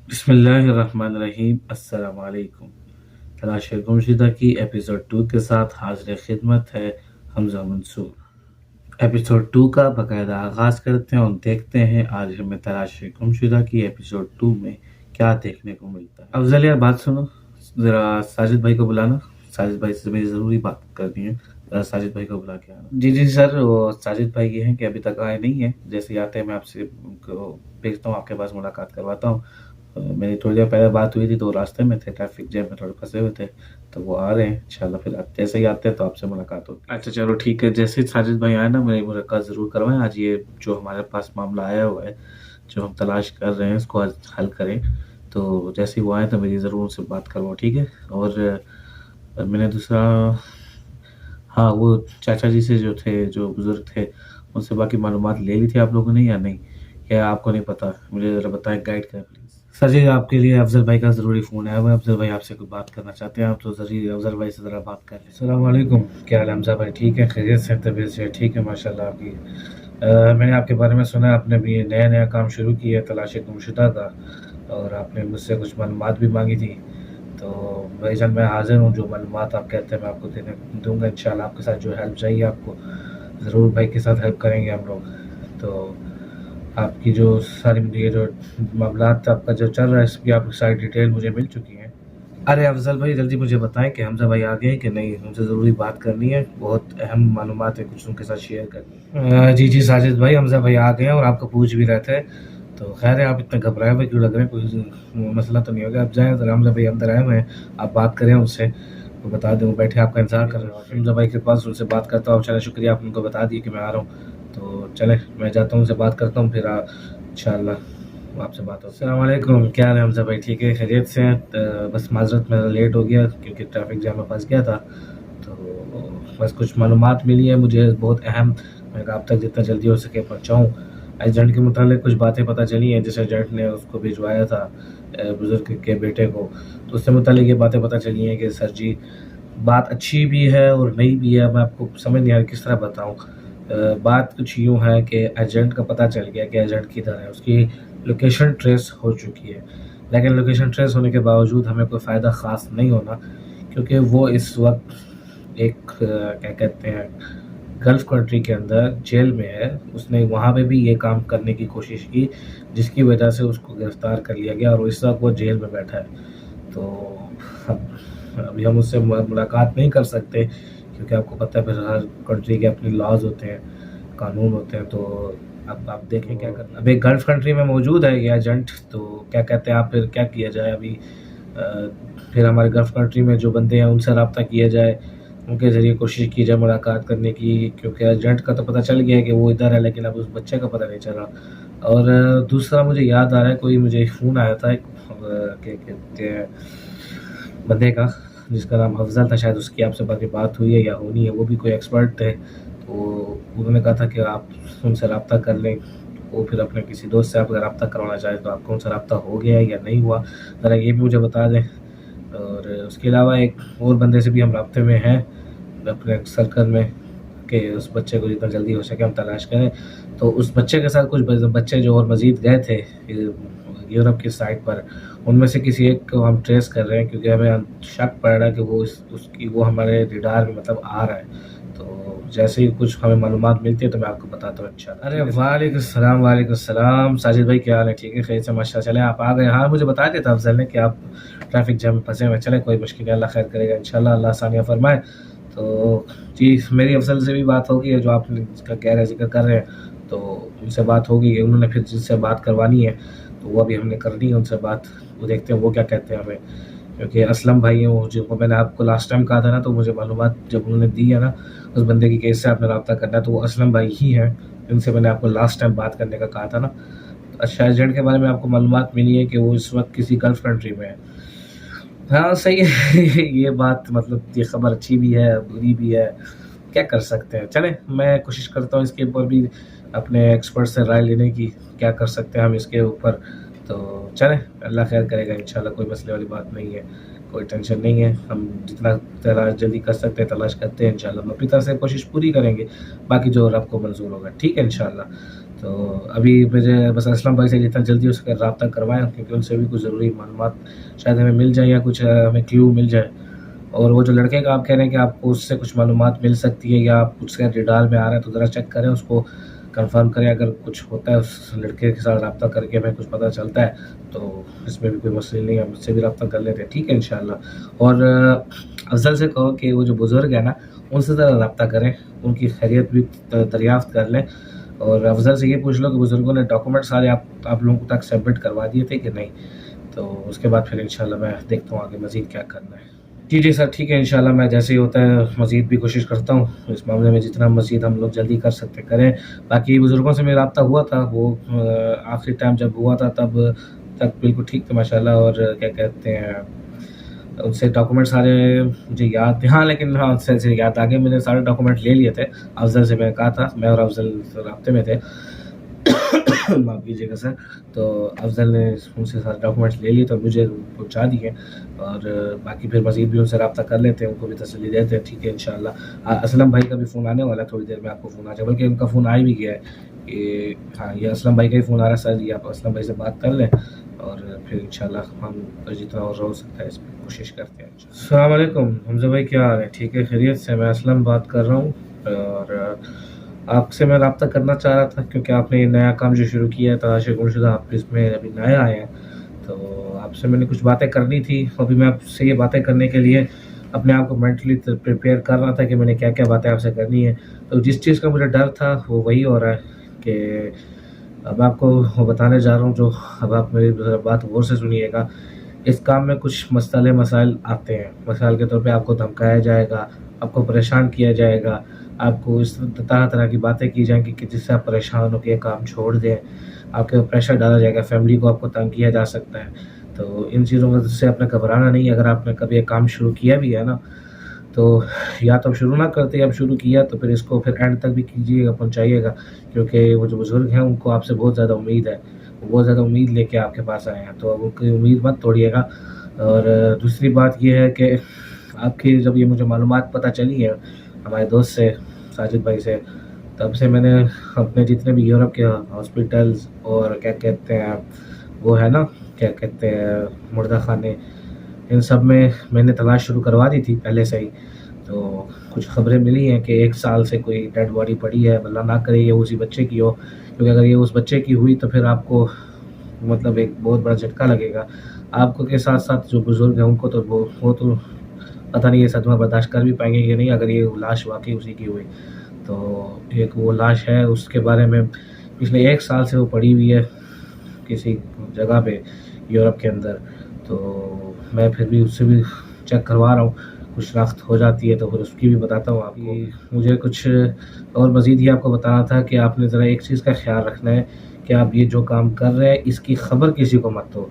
بسم اللہ الرحمن الرحیم، السلام علیکم۔ تلاش گمشدہ کی ایپیسوڈ 2 کے ساتھ حاضر خدمت ہے حمزہ منصور۔ ایپیسوڈ 2 کا باقاعدہ آغاز کرتے ہیں اور دیکھتے ہیں آج ہمیں تلاش گمشدہ کی ایپیسوڈ 2 میں کیا دیکھنے کو ملتا ہے۔ افضل یار بات سنو، ذرا ساجد بھائی کو بلانا، ساجد بھائی سے میری ضروری بات کرنی ہے، ذرا ساجد بھائی کو بلا کے آنا۔ جی سر، وہ ساجد بھائی یہ ہیں کہ ابھی تک آئے نہیں ہیں، جیسے ہی آتے ہیں میں آپ سے ان کو بھیجتا ہوں، آپ کے پاس ملاقات کرواتا ہوں۔ میری تھوڑی دیر پہلے بات ہوئی تھی تو وہ راستے میں تھے، ٹریفک جیم میں تھوڑے پھنسے ہوئے تھے، تو وہ آ رہے ہیں انشاءاللہ۔ پھر جیسے ہی آتے ہیں تو آپ سے ملاقات ہوگی۔ اچھا چلو ٹھیک ہے، جیسے ہی ساجد بھائی آئے نا میری ملاقات ضرور کروائیں۔ آج یہ جو ہمارے پاس معاملہ آیا ہوا ہے، جو ہم تلاش کر رہے ہیں، اس کو آج حل کریں۔ تو جیسے ہی وہ آئیں تو میری ضرور ان سے بات کرواؤ، ٹھیک ہے؟ اور میں نے دوسرا، ہاں وہ چاچا جی سے جو تھے، جو بزرگ تھے، ان سے باقی معلومات لے لی تھی آپ لوگوں نے یا نہیں؟ یا آپ کو نہیں پتا؟ مجھے ذرا بتائیں، گائیڈ کریں پلیز۔ سر جی آپ کے لیے افضل بھائی کا ضروری فون آیا ہوا ہے، افضل بھائی آپ سے کوئی بات کرنا چاہتے ہیں آپ تو ضروری افضل بھائی سے ذرا بات کر لیں۔ السلام علیکم، کیا حال ہے حمزہ بھائی؟ ٹھیک ہے، خیریت سے؟ طبیعت سے ٹھیک ہے ماشاء اللہ آپ کی؟ میں نے آپ کے بارے میں سنا آپ نے بھی نیا کام شروع کیا ہے تلاش گمشدہ کا، اور آپ نے مجھ سے کچھ معلومات بھی مانگی تھی، تو بھائی جان میں حاضر ہوں، جو معلومات آپ کہتے ہیں میں آپ کو دوں گا انشاءاللہ۔ آپ کے ساتھ جو ہیلپ چاہیے آپ کو ضرور بھائی کے ساتھ ہیلپ کریں گے ہم لوگ۔ تو آپ کی جو ساری یہ جو معاملات آپ کا جو چل رہا ہے اس کی آپ کی ساری ڈیٹیل مجھے مل چکی ہیں۔ ارے افضل بھائی جلدی مجھے بتائیں کہ حمزہ بھائی آ گئے ہیں کہ نہیں، ان سے ضروری بات کرنی ہے، بہت اہم معلومات ہے کچھ ان کے ساتھ شیئر کرنی ہے۔ جی ساجد بھائی حمزہ بھائی آ گئے ہیں اور آپ کو پوچھ بھی رہے تھے، تو خیر ہے، آپ اتنے گھبرائے ہوئے کیوں لگ رہے ہیں؟ کوئی مسئلہ تو نہیں ہوگا؟ آپ جائیں ذرا، حمزہ بھائی اندر آئے ہوئے ہیں، آپ بات کریں ان سے، وہ بتا دیں، وہ بیٹھے آپ کا انتظار کر رہے ہیں حمزہ بھائی کے پاس، ان سے بات کرتا ہوں۔ چلے شکریہ، آپ ان کو بتا دیے کہ میں آ رہا ہوں، تو چلے میں جاتا ہوں، ان سے بات کرتا ہوں، پھر انشاءاللہ آپ سے بات ہو۔ السلام علیکم، کیا حال ہے حمزہ بھائی؟ ٹھیک ہے، خیریت سے ہیں؟ بس معذرت میں لیٹ ہو گیا کیونکہ ٹریفک جام میں پھنس گیا تھا، تو بس کچھ معلومات ملی ہے مجھے بہت اہم، میں کہا آپ تک جتنا جلدی ہو سکے پہنچاؤں۔ ایجنٹ کے متعلق کچھ باتیں پتہ چلی ہیں، جس ایجنٹ نے اس کو بھجوایا تھا بزرگ کے بیٹے کو، تو اس سے متعلق یہ باتیں پتہ چلی ہیں کہ سر جی بات اچھی بھی ہے اور نہیں بھی ہے، میں آپ کو سمجھ نہیں آ رہا کس طرح بتاؤں۔ بات کچھ یوں ہے کہ ایجنٹ کا پتہ چل گیا کہ ایجنٹ کدھر ہے، اس کی لوکیشن ٹریس ہو چکی ہے، لیکن لوکیشن ٹریس ہونے کے باوجود ہمیں کوئی فائدہ خاص نہیں ہونا، کیونکہ وہ اس وقت ایک کیا کہتے ہیں گلف کنٹری کے اندر جیل میں ہے۔ اس نے وہاں پہ بھی یہ کام کرنے کی کوشش کی جس کی وجہ سے اس کو گرفتار کر لیا گیا، اور اس وقت وہ جیل میں بیٹھا ہے۔ تو ابھی ہم اس سے ملاقات نہیں کر سکتے کیونکہ آپ کو پتہ ہے پھر ہر کنٹری کے اپنے لاز ہوتے ہیں، قانون ہوتے ہیں، تو اب آپ دیکھیں کیا کرنا۔ اب ایک گلف کنٹری میں موجود ہے یہ ایجنٹ، تو کیا کہتے ہیں آپ، پھر کیا کیا جائے؟ ابھی پھر ہمارے گلف کنٹری میں جو بندے ہیں ان سے رابطہ کیا جائے، ان کے ذریعے کوشش کی جائے ملاقات کرنے کی، کیونکہ ایجنٹ کا تو پتہ چل گیا ہے کہ وہ ادھر ہے، لیکن اب اس بچے کا پتہ نہیں چلا۔ اور دوسرا مجھے یاد آ رہا ہے، کوئی مجھے فون آیا تھا ایک کہ کہتے ہیں بندے کا جس کا نام افضل تھا، شاید اس کی آپ سے باقی بات ہوئی ہے یا ہونی ہے، وہ بھی کوئی ایکسپرٹ تھے، تو انہوں نے کہا تھا کہ آپ ان سے رابطہ کر لیں، وہ پھر اپنے کسی دوست سے آپ اگر رابطہ کروانا چاہیں تو آپ کو ان سے رابطہ ہو گیا ہے یا نہیں ہوا، ذرا یہ بھی مجھے بتا دیں۔ اور اس کے علاوہ ایک اور بندے سے بھی ہم رابطے میں ہیں اپنے سرکل میں، کہ اس بچے کو جتنا جلدی ہو سکے ہم تلاش کریں۔ تو اس بچے کے ساتھ کچھ بچے جو اور مزید گئے تھے یورپ کی سائٹ پر، ان میں سے کسی ایک کو ہم ٹریس کر رہے ہیں، کیونکہ ہمیں شک پڑ رہا ہے کہ وہ ہمارے ریڈار میں مطلب آ رہا ہے، تو جیسے ہی کچھ ہمیں معلومات ملتی ہے تو میں آپ کو بتاتا ہوں انشاءاللہ۔ ارے وعلیکم السلام، وعلیکم السلام، ساجد بھائی کیا حال ہے؟ ٹھیک ہے، خیر سے ماشاء اللہ، چلیں آپ آ گئے۔ ہاں مجھے بتا دیا تھا افضل نے کہ آپ ٹریفک جام میں پھنسے ہوئے، چلیں کوئی مشکل نہیں، اللہ خیر کرے گا انشاءاللہ، اللہ آسانیاں فرمائے۔ تو جی میری افضل سے بھی بات ہوگی ہے، جو آپ نے جس کا کہہ رہے ذکر کر رہے ہیں، تو ان سے بات ہوگی، انہوں نے پھر جس سے بات کروانی ہے تو وہ ابھی ہم نے کرنی ہے ان سے بات، وہ دیکھتے ہیں وہ کیا کہتے ہیں ہمیں، کیونکہ اسلم بھائی ہیں وہ، جو میں نے آپ کو لاسٹ ٹائم کہا تھا نا، تو مجھے معلومات جب انہوں نے دی ہے نا اس بندے کی کیس سے آپ نے رابطہ کرنا ہے، تو وہ اسلم بھائی ہی ہیں جن سے میں نے آپ کو لاسٹ ٹائم بات کرنے کا کہا تھا نا۔ اچھا ایجنٹ کے بارے میں آپ کو معلومات ملی ہے کہ وہ اس وقت کسی گلف کنٹری میں ہے؟ ہاں صحیح ہے یہ بات، مطلب یہ خبر اچھی بھی ہے بری بھی ہے، کیا کر سکتے ہیں۔ چلیں میں کوشش کرتا ہوں اس کے اوپر بھی اپنے ایکسپرٹ سے رائے لینے کی، کیا کر سکتے ہیں ہم اس کے اوپر، تو چلیں اللہ خیر کرے گا انشاءاللہ، کوئی مسئلے والی بات نہیں ہے، کوئی ٹینشن نہیں ہے، ہم جتنا تلاش جلدی کر سکتے ہیں تلاش کرتے ہیں انشاءاللہ، ہم اپنی طرف سے کوشش پوری کریں گے، باقی جو رب کو منظور ہوگا ٹھیک ہے انشاءاللہ۔ تو ابھی مجھے بس اسلم بھائی سے جتنا جلدی ہو سکے رابطہ کروائیں، کیونکہ ان سے بھی کچھ ضروری معلومات شاید ہمیں مل جائیں یا کچھ ہمیں کلیو مل جائے. اور وہ جو لڑکے کا آپ کہہ رہے ہیں کہ آپ کو اس سے کچھ معلومات مل سکتی ہے یا آپ اس کے ریڈار میں آ رہے ہیں، تو ذرا چیک کریں، اس کو کنفرم کریں. اگر کچھ ہوتا ہے اس لڑکے کے ساتھ رابطہ کر کے ہمیں کچھ پتہ چلتا ہے تو اس میں بھی کوئی مسئلہ نہیں ہے، مجھ سے بھی رابطہ کر لیتے ہیں. ٹھیک ہے انشاءاللہ. اور افضل سے کہو کہ وہ جو بزرگ ہیں نا ان سے ذرا رابطہ کریں، ان کی خیریت بھی دریافت کر لیں. اور افضل سے یہ پوچھ لو کہ بزرگوں نے ڈاکومنٹ سارے آپ لوگوں تک سبمٹ کروا دیے تھے کہ نہیں. تو اس کے بعد پھر انشاءاللہ میں دیکھتا ہوں آگے مزید کیا کرنا ہے. جی سر ٹھیک ہے انشاءاللہ. میں جیسے ہی ہوتا ہے مزید بھی کوشش کرتا ہوں اس معاملے میں، جتنا مزید ہم لوگ جلدی کر سکتے کریں. باقی بزرگوں سے میرا رابطہ ہوا تھا، وہ آخری ٹائم جب ہوا تھا تب تک بالکل ٹھیک تھا ماشاء اللہ. اور کیا کہتے ہیں ان سے ڈاکومنٹ سارے مجھے یاد تھے، ہاں لیکن ہاں ان سے یاد آگے میں نے سارے ڈاکومنٹ لے لیے تھے. افضل سے میں نے کہا تھا، میں اور افضل رابطے میں تھے. معاف کیجیے گا سر. تو افضل نے ان سے سارے ڈاکومنٹس لے لیے تو مجھے پہنچا دیے. اور باقی پھر مزید بھی ان سے رابطہ کر لیتے ہیں، ان کو بھی تسلی دیتے ہیں. ٹھیک ہے انشاءاللہ. اسلم بھائی کا بھی فون آنے والا ہے، تھوڑی دیر میں آپ کو فون آ جائے، بلکہ ان کا فون آ بھی گیا ہے کہ ہاں یہ اسلم بھائی کا ہی فون آ رہا ہے. سر یہ آپ اسلم بھائی سے بات کر لیں اور پھر انشاءاللہ ہم جتنا اور ہو سکتا ہے اس پہ کوشش کرتے ہیں. السلام علیکم حمزہ بھائی، کیا حال ہے؟ ٹھیک ہے خیریت سے. میں اسلم بات کر رہا ہوں اور آپ سے میں رابطہ کرنا چاہ رہا تھا کیونکہ آپ نے یہ نیا کام جو شروع کیا ہے تلاش گمشدہ، آپ اس میں ابھی نئے آئے ہیں. تو آپ سے میں نے کچھ باتیں کرنی تھی. ابھی میں آپ سے یہ باتیں کرنے کے لیے اپنے آپ کو مینٹلی پریپیئر کر رہا تھا کہ میں نے کیا کیا باتیں آپ سے کرنی ہے. تو جس چیز کا مجھے ڈر تھا وہ وہی ہو رہا ہے کہ اب آپ کو بتانے جا رہا ہوں جو اب آپ میری بات غور سے سنیے گا. اس کام میں کچھ مسائل آتے ہیں. مثال کے طور پہ آپ کو دھمکایا جائے گا، آپ کو پریشان کیا جائے گا، آپ کو اس طرح طرح کی باتیں کی جائیں گی کہ جس سے آپ پریشان ہو کے کام چھوڑ دیں. آپ کے پریشر ڈالا جائے گا، فیملی کو آپ کو تنگ کیا جا سکتا ہے. تو ان چیزوں سے آپ نے گھبرانا نہیں. اگر آپ نے کبھی ایک کام شروع کیا بھی ہے نا تو یا تو شروع نہ کرتے، اب شروع کیا تو پھر اس کو پھر اینڈ تک بھی کیجیے گا، پہنچائیے گا. کیونکہ وہ جو بزرگ ہیں ان کو آپ سے بہت زیادہ امید ہے، وہ بہت زیادہ امید لے کے آپ کے پاس آئے ہیں. تو اب ان کی امید مت توڑیے گا. اور دوسری بات یہ ہے کہ آپ کی جب یہ مجھے معلومات پتہ چلی ہے ہمارے دوست سے، ساجد بھائی سے، تب سے میں نے اپنے جتنے بھی یورپ کے ہاسپٹلز اور کیا کہتے ہیں وہ ہے نا کیا کہتے ہیں مردہ خانے، ان سب میں نے تلاش شروع کروا دی تھی پہلے سے ہی. تو کچھ خبریں ملی ہیں کہ 1 سال سے کوئی ڈیڈ باڈی پڑی ہے. اللہ نہ کرے یہ اسی بچے کی ہو، کیونکہ اگر یہ اس بچے کی ہوئی تو پھر آپ کو مطلب ایک بہت بڑا جھٹکا لگے گا. آپ کو کے ساتھ ساتھ جو بزرگ ہیں ان کو تو وہ تو پتہ نہیں یہ صدمہ برداشت کر بھی پائیں گے کہ نہیں اگر یہ لاش واقعی اسی کی ہوئی. تو ایک وہ لاش ہے، اس کے بارے میں پچھلے 1 سال سے وہ پڑی ہوئی ہے کسی جگہ پہ یورپ کے اندر. تو میں پھر بھی اس سے بھی چیک کروا رہا ہوں، کچھ شناخت ہو جاتی ہے تو پھر اس کی بھی بتاتا ہوں آپ کو. مجھے کچھ اور مزید یہ آپ کو بتانا تھا کہ آپ نے ذرا ایک چیز کا خیال رکھنا ہے کہ آپ یہ جو کام کر رہے ہیں اس کی خبر کسی کو مت دو.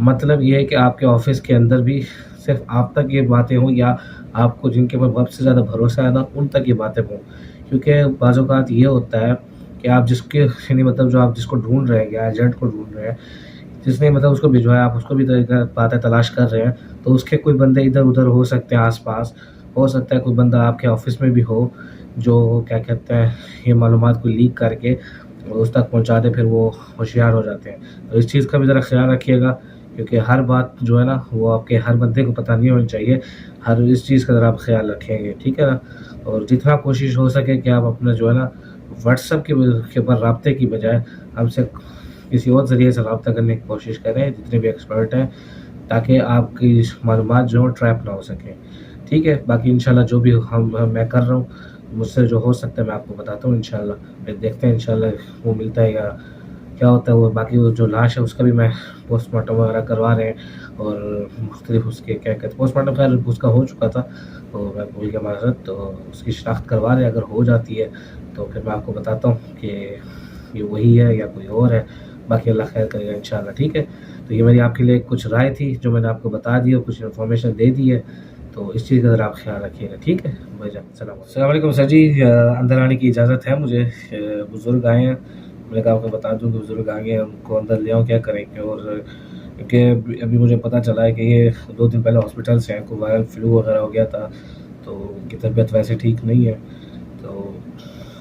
مطلب یہ ہے کہ آپ کے آفس کے اندر بھی صرف آپ تک یہ باتیں ہوں یا آپ کو جن کے اوپر سب سے زیادہ بھروسہ ہے نا ان تک یہ باتیں ہوں. کیونکہ بعض اوقات یہ ہوتا ہے کہ آپ جس کے یعنی مطلب جو آپ جس کو ڈھونڈ رہے ہیں یا ایجنٹ کو ڈھونڈ رہے ہیں، جس نے مطلب اس کو بھجوایا، آپ اس کو بھی باتیں تلاش کر رہے ہیں، تو اس کے کوئی بندے ادھر ادھر ہو سکتے ہیں آس پاس. ہو سکتا ہے کوئی بندہ آپ کے آفس میں بھی ہو جو کیا کہتے ہیں یہ معلومات کو لیک کر کے اس تک پہنچا دے، پھر وہ ہوشیار ہو جاتے ہیں. تو اس چیز کا بھی ذرا خیال رکھیے گا کیونکہ ہر بات جو ہے نا وہ آپ کے ہر بندے کو پتہ نہیں ہونی چاہیے. ہر اس چیز کا ذرا آپ خیال رکھیں گے، ٹھیک ہے نا. اور جتنا کوشش ہو سکے کہ آپ اپنا جو ہے نا واٹس ایپ کے اوپر رابطے کی بجائے ہم سے کسی اور ذریعے سے رابطہ کرنے کی کوشش کریں، جتنے بھی ایکسپرٹ ہیں، تاکہ آپ کی معلومات جو ٹریپ نہ ہو سکیں. ٹھیک ہے. باقی انشاءاللہ جو بھی میں کر رہا ہوں مجھ سے جو ہو سکتا ہے میں آپ کو بتاتا ہوں انشاءاللہ. پھر دیکھتے ہیں انشاءاللہ وہ ملتا ہے یا کیا ہوتا ہے. وہ باقی وہ جو لاش ہے اس کا بھی میں پوسٹ مارٹم وغیرہ کروا رہے ہیں اور مختلف اس کے کیا کہتے ہیں پوسٹ مارٹم خیر اس کا ہو چکا تھا تو میں بھول گیا معذرت. تو اس کی شناخت کروا رہے ہیں، اگر ہو جاتی ہے تو پھر میں آپ کو بتاتا ہوں کہ یہ وہی ہے یا کوئی اور ہے. باقی اللہ خیر کرے گا انشاءاللہ. ٹھیک ہے. تو یہ میری آپ کے لیے کچھ رائے تھی جو میں نے آپ کو بتا دی اور کچھ انفارمیشن دے دی ہے. تو اس چیز کا ذرا آپ خیال رکھیے گا. ٹھیک ہے بھائی جان. السلام علیکم سر جی. اندر آنے کی اجازت ہے مجھے؟ بزرگ آئے ہیں، میں نے کہا آپ کو بتا دوں کہ بزرگ آ گئے ہیں، ان کو اندر لے آؤں کیا کریں گے. اور کیونکہ ابھی مجھے پتہ چلا ہے کہ یہ 2 دن پہلے ہاسپٹل سے ہیں، کوئی وائرل فلو وغیرہ ہو گیا تھا تو ان کی طبیعت ویسے ٹھیک نہیں ہے. تو